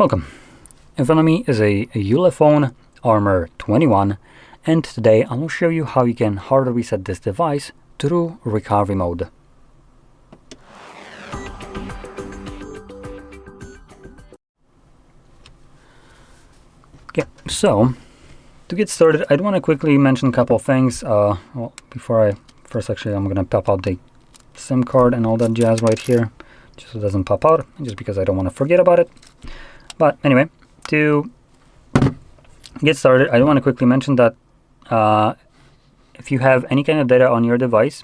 Welcome. In front of me is a ULEFONE Armor 21, and today I will show you how you can hard reset this device through recovery mode. Okay, so to get started, I'd want to quickly mention a couple of things. Well, before I'm going to pop out the SIM card and all that jazz right here, just so it doesn't pop out, just because I don't want to forget about it. But anyway, to get started, I want to quickly mention that if you have any kind of data on your device,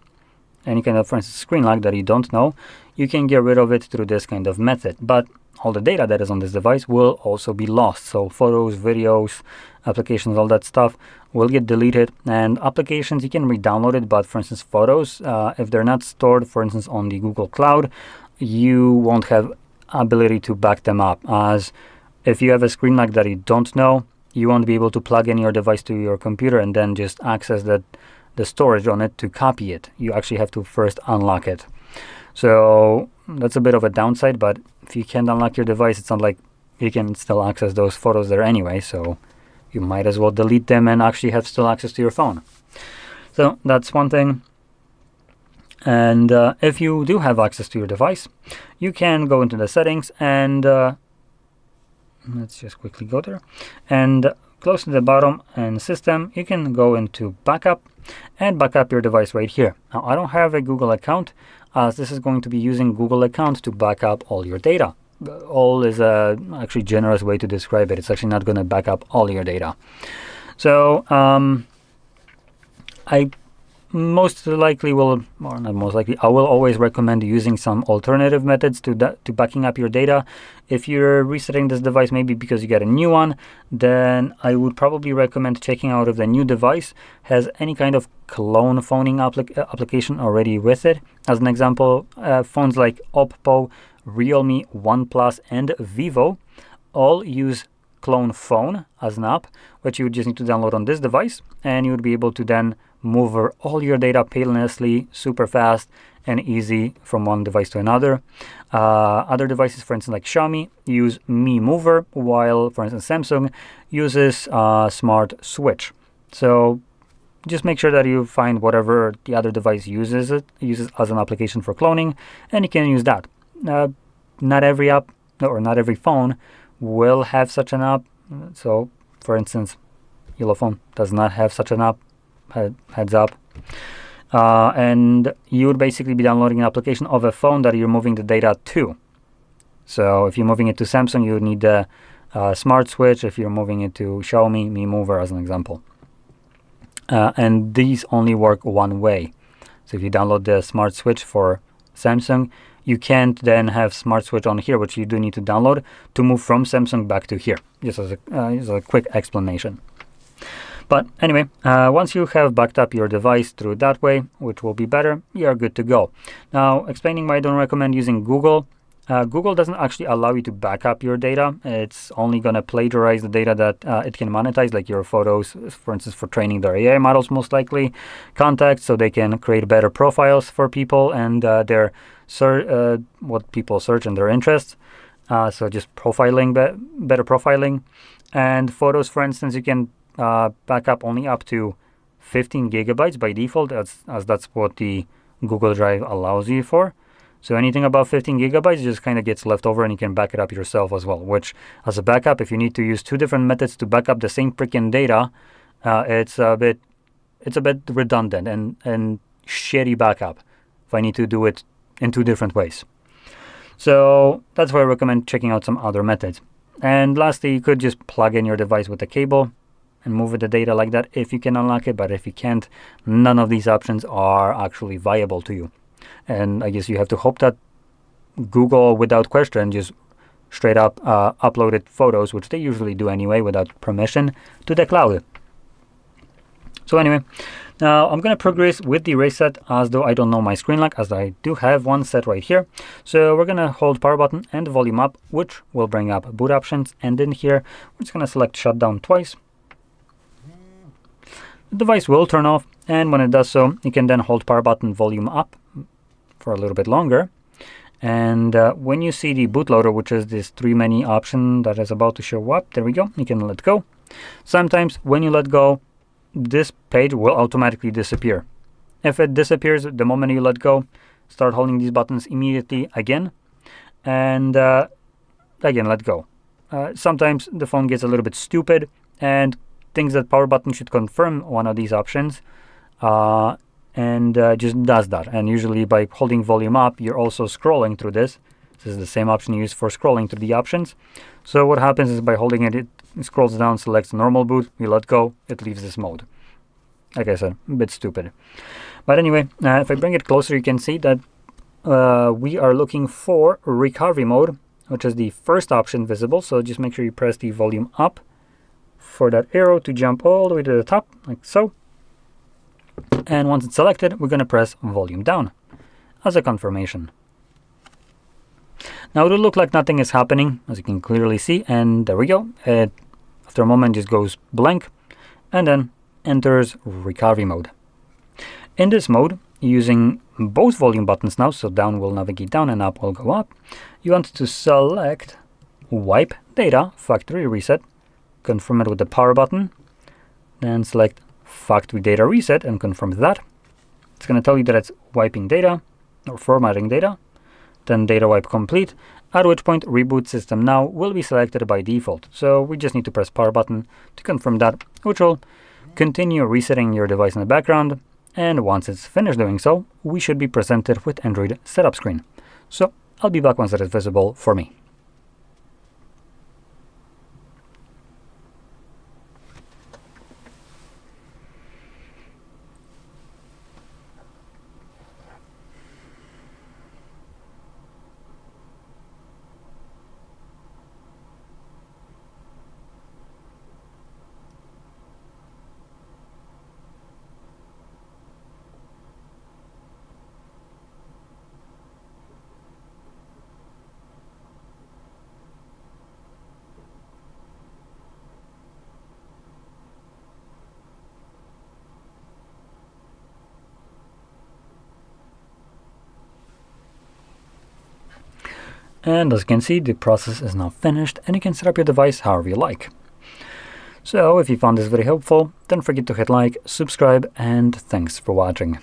any kind of, for instance, screen lock that you don't know, you can get rid of it through this kind of method. But all the data that is on this device will also be lost. So photos, videos, applications, all that stuff will get deleted. And applications, you can re-download it. But for instance, photos, if they're not stored, for instance, on the Google Cloud, you won't have ability to back them up. As if you have a screen lock that you don't know, you won't be able to plug in your device to your computer and then just access the storage on it to copy it. You actually have to first unlock it. So that's a bit of a downside, but if you can't unlock your device, it's not like you can still access those photos there anyway, so you might as well delete them and actually have still access to your phone. So that's one thing. And if you do have access to your device, you can go into the settings and let's just quickly go there, and close to the bottom and system, you can go into backup and back up your device right here. Now I don't have a Google account, as this is going to be using Google account to back up all your data. All is a actually generous way to describe it. It's actually not going to back up all your data. So I most likely will, or not most likely, I will always recommend using some alternative methods to backing up your data. If you're resetting this device maybe because you get a new one, then I would probably recommend checking out if the new device has any kind of clone phoning application already with it. As an example, phones like Oppo, Realme, OnePlus, and Vivo all use Clone Phone as an app, which you would just need to download on this device, and you would be able to then move all your data painlessly, super fast and easy from one device to another. Other devices, for instance, like Xiaomi, use Mi Mover, while, for instance, Samsung uses Smart Switch. So just make sure that you find whatever the other device uses as an application for cloning, and you can use that. Not every app or not every phone will have such an app. So, for instance, ULEFONE does not have such an app. Heads up. And you would basically be downloading an application of a phone that you're moving the data to. So if you're moving it to Samsung, you would need the Smart Switch. If you're moving it to Xiaomi, Mi Mover as an example. And these only work one way. So if you download the Smart Switch for Samsung, you can't then have Smart Switch on here, which you do need to download to move from Samsung back to here. Just as a quick explanation. But anyway, once you have backed up your device through that way, which will be better, you're good to go. Now, explaining why I don't recommend using Google. Google doesn't actually allow you to back up your data. It's only going to plagiarize the data that it can monetize, like your photos, for instance, for training their AI models, most likely, contacts, so they can create better profiles for people and their what people search and their interests. So just profiling, better profiling. And photos, for instance, you can back up only up to 15 gigabytes by default, as that's what the Google Drive allows you for. So anything above 15 gigabytes just kind of gets left over, and you can back it up yourself as well, which as a backup, if you need to use two different methods to back up the same freaking data, it's a bit redundant and shitty backup if I need to do it in two different ways. So that's why I recommend checking out some other methods. And lastly, you could just plug in your device with a cable and move the data like that if you can unlock it. But if you can't, none of these options are actually viable to you. And I guess you have to hope that Google, without question, just straight up uploaded photos, which they usually do anyway without permission, to the cloud. So anyway, now I'm going to progress with the reset as though I don't know my screen lock, as I do have one set right here. So we're going to hold power button and volume up, which will bring up boot options. And in here, we're just going to select shutdown twice. The device will turn off, and when it does so, you can then hold power button volume up for a little bit longer. And when you see the bootloader, which is this 3 menu option that is about to show up, there we go, you can let go. Sometimes when you let go, this page will automatically disappear. If it disappears the moment you let go, start holding these buttons immediately again, and again let go. Sometimes the phone gets a little bit stupid and thinks that power button should confirm one of these options, and just does that. And usually by holding volume up, you're also scrolling through this. This is the same option you use for scrolling through the options. So what happens is by holding it, it scrolls down, selects normal boot, you let go, it leaves this mode. Like I said, a bit stupid. But anyway, if I bring it closer, you can see that we are looking for recovery mode, which is the first option visible. So just make sure you press the volume up for that arrow to jump all the way to the top, like so. And once it's selected, we're going to press volume down as a confirmation. Now it'll look like nothing is happening, as you can clearly see, and there we go. It, after a moment, just goes blank and then enters recovery mode. In this mode, using both volume buttons now, so down will navigate down and up will go up, you want to select wipe data factory reset, confirm it with the power button, then select factory data reset and confirm that. It's going to tell you that it's wiping data or formatting data, then data wipe complete, at which point reboot system now will be selected by default. So we just need to press power button to confirm that, which will continue resetting your device in the background. And once it's finished doing so, we should be presented with Android setup screen. So I'll be back once that is visible for me. And as you can see, the process is now finished and you can set up your device however you like. So if you found this very helpful, don't forget to hit like, subscribe, and thanks for watching.